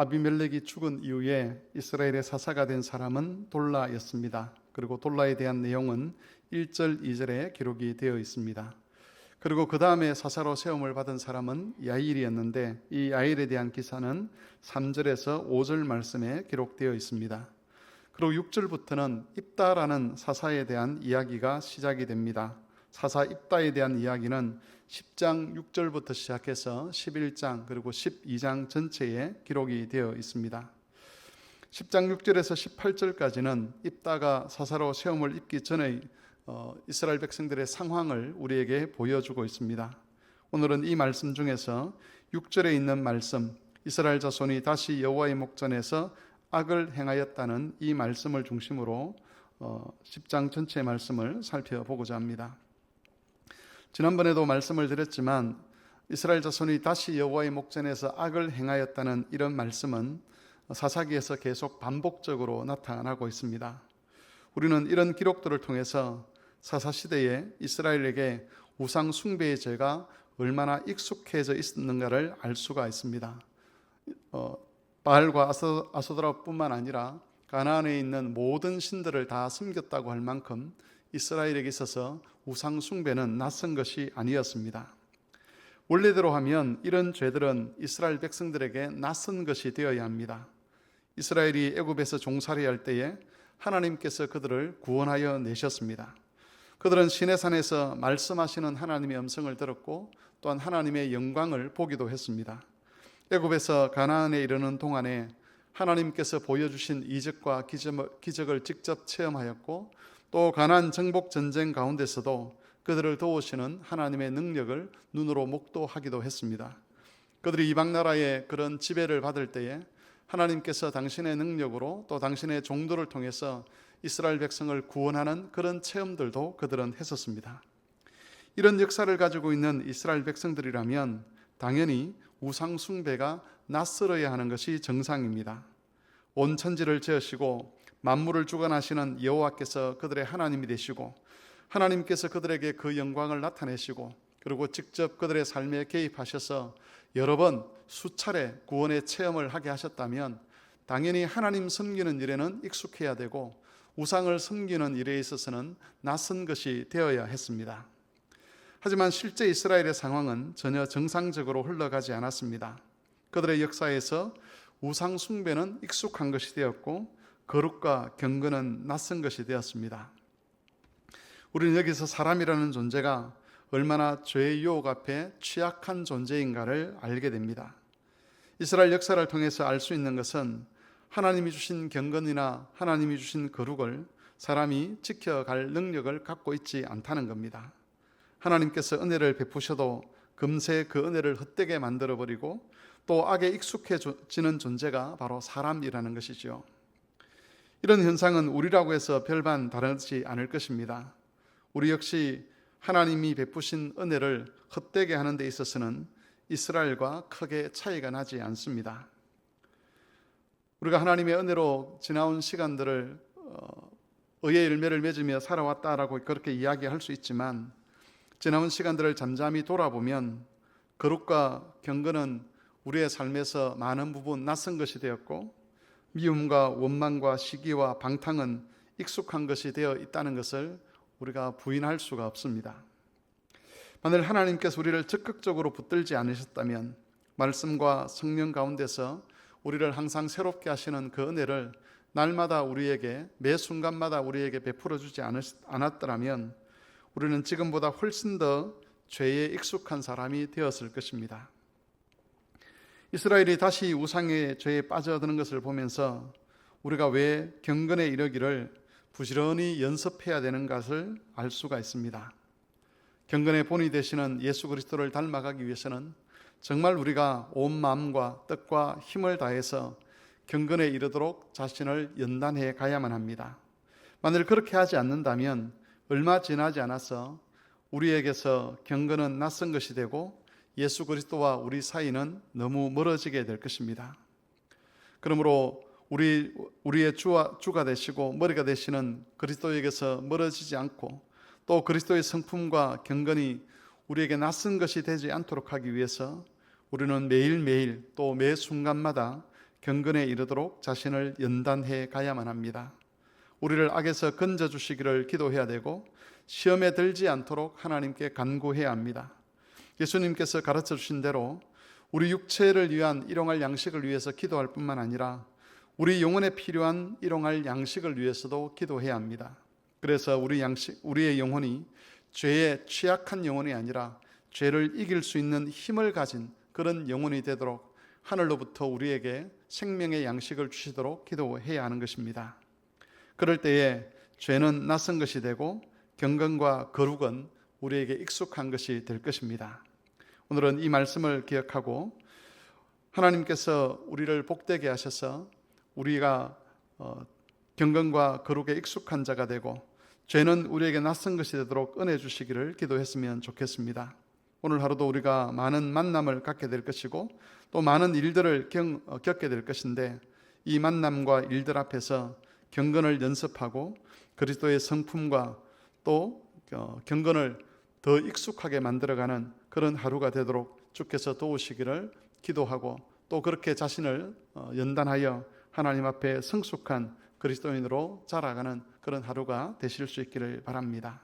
아비멜렉이 죽은 이후에 이스라엘의 사사가 된 사람은 돌라였습니다. 그리고 돌라에 대한 내용은 1절, 2절에 기록이 되어 있습니다. 그리고 그 다음에 사사로 세움을 받은 사람은 야일이었는데 이 야일에 대한 기사는 3절에서 5절 말씀에 기록되어 있습니다. 그리고 6절부터는 입다라는 사사에 대한 이야기가 시작이 됩니다. 사사 입다에 대한 이야기는 10장 6절부터 시작해서 11장 그리고 12장 전체에 기록이 되어 있습니다. 10장 6절에서 18절까지는 입다가 사사로 세움을 입기 전의 이스라엘 백성들의 상황을 우리에게 보여주고 있습니다. 오늘은 이 말씀 중에서 6절에 있는 말씀, 이스라엘 자손이 다시 여호와의 목전에서 악을 행하였다는 이 말씀을 중심으로 10장 전체의 말씀을 살펴보고자 합니다. 지난번에도 말씀을 드렸지만 이스라엘 자손이 다시 여호와의 목전에서 악을 행하였다는 이런 말씀은 사사기에서 계속 반복적으로 나타나고 있습니다. 우리는 이런 기록들을 통해서 사사시대에 이스라엘에게 우상 숭배의 죄가 얼마나 익숙해져 있었는가를 알 수가 있습니다. 바알과 아소드라뿐만 아니라 가나안에 있는 모든 신들을 다 섬겼다고 할 만큼 이스라엘에게 있어서 우상 숭배는 낯선 것이 아니었습니다. 원래대로 하면 이런 죄들은 이스라엘 백성들에게 낯선 것이 되어야 합니다. 이스라엘이 애굽에서 종살이할 때에 하나님께서 그들을 구원하여 내셨습니다. 그들은 시내산에서 말씀하시는 하나님의 음성을 들었고 또한 하나님의 영광을 보기도 했습니다. 애굽에서 가나안에 이르는 동안에 하나님께서 보여주신 이적과 기적을 직접 체험하였고 또 가나안 정복 전쟁 가운데서도 그들을 도우시는 하나님의 능력을 눈으로 목도하기도 했습니다. 그들이 이방 나라의 그런 지배를 받을 때에 하나님께서 당신의 능력으로 또 당신의 종들을 통해서 이스라엘 백성을 구원하는 그런 체험들도 그들은 했었습니다. 이런 역사를 가지고 있는 이스라엘 백성들이라면 당연히 우상 숭배가 낯설어야 하는 것이 정상입니다. 온 천지를 지으시고 만물을 주관하시는 여호와께서 그들의 하나님이 되시고 하나님께서 그들에게 그 영광을 나타내시고 그리고 직접 그들의 삶에 개입하셔서 여러 번 수차례 구원의 체험을 하게 하셨다면 당연히 하나님 섬기는 일에는 익숙해야 되고 우상을 섬기는 일에 있어서는 낯선 것이 되어야 했습니다. 하지만 실제 이스라엘의 상황은 전혀 정상적으로 흘러가지 않았습니다. 그들의 역사에서 우상 숭배는 익숙한 것이 되었고 거룩과 경건은 낯선 것이 되었습니다. 우리는 여기서 사람이라는 존재가 얼마나 죄의 유혹 앞에 취약한 존재인가를 알게 됩니다. 이스라엘 역사를 통해서 알 수 있는 것은 하나님이 주신 경건이나 하나님이 주신 거룩을 사람이 지켜갈 능력을 갖고 있지 않다는 겁니다. 하나님께서 은혜를 베푸셔도 금세 그 은혜를 헛되게 만들어버리고 또 악에 익숙해지는 존재가 바로 사람이라는 것이죠. 이런 현상은 우리라고 해서 별반 다르지 않을 것입니다. 우리 역시 하나님이 베푸신 은혜를 헛되게 하는 데 있어서는 이스라엘과 크게 차이가 나지 않습니다. 우리가 하나님의 은혜로 지나온 시간들을 의의 열매를 맺으며 살아왔다라고 그렇게 이야기할 수 있지만 지나온 시간들을 잠잠히 돌아보면 거룩과 경건은 우리의 삶에서 많은 부분 낯선 것이 되었고 미움과 원망과 시기와 방탕은 익숙한 것이 되어 있다는 것을 우리가 부인할 수가 없습니다. 만일 하나님께서 우리를 적극적으로 붙들지 않으셨다면 말씀과 성령 가운데서 우리를 항상 새롭게 하시는 그 은혜를 날마다 우리에게 매 순간마다 우리에게 베풀어 주지 않았더라면 우리는 지금보다 훨씬 더 죄에 익숙한 사람이 되었을 것입니다. 이스라엘이 다시 우상의 죄에 빠져드는 것을 보면서 우리가 왜 경건에 이르기를 부지런히 연습해야 되는 것을 알 수가 있습니다. 경건의 본이 되시는 예수 그리스도를 닮아가기 위해서는 정말 우리가 온 마음과 뜻과 힘을 다해서 경건에 이르도록 자신을 연단해 가야만 합니다. 만일 그렇게 하지 않는다면 얼마 지나지 않아서 우리에게서 경건은 낯선 것이 되고 예수 그리스도와 우리 사이는 너무 멀어지게 될 것입니다. 그러므로 우리의 주가 되시고 머리가 되시는 그리스도에게서 멀어지지 않고 또 그리스도의 성품과 경건이 우리에게 낯선 것이 되지 않도록 하기 위해서 우리는 매일매일 또 매 순간마다 경건에 이르도록 자신을 연단해 가야만 합니다. 우리를 악에서 건져주시기를 기도해야 되고 시험에 들지 않도록 하나님께 간구해야 합니다. 예수님께서 가르쳐 주신 대로 우리 육체를 위한 일용할 양식을 위해서 기도할 뿐만 아니라 우리 영혼에 필요한 일용할 양식을 위해서도 기도해야 합니다. 그래서 우리의 영혼이 죄에 취약한 영혼이 아니라 죄를 이길 수 있는 힘을 가진 그런 영혼이 되도록 하늘로부터 우리에게 생명의 양식을 주시도록 기도해야 하는 것입니다. 그럴 때에 죄는 낯선 것이 되고 경건과 거룩은 우리에게 익숙한 것이 될 것입니다. 오늘은 이 말씀을 기억하고 하나님께서 우리를 복되게 하셔서 우리가 경건과 거룩에 익숙한 자가 되고 죄는 우리에게 낯선 것이 되도록 은혜 주시기를 기도했으면 좋겠습니다. 오늘 하루도 우리가 많은 만남을 갖게 될 것이고 또 많은 일들을 겪게 될 것인데 이 만남과 일들 앞에서 경건을 연습하고 그리스도의 성품과 또 경건을 더 익숙하게 만들어가는 그런 하루가 되도록 주께서 도우시기를 기도하고 또 그렇게 자신을 연단하여 하나님 앞에 성숙한 그리스도인으로 자라가는 그런 하루가 되실 수 있기를 바랍니다.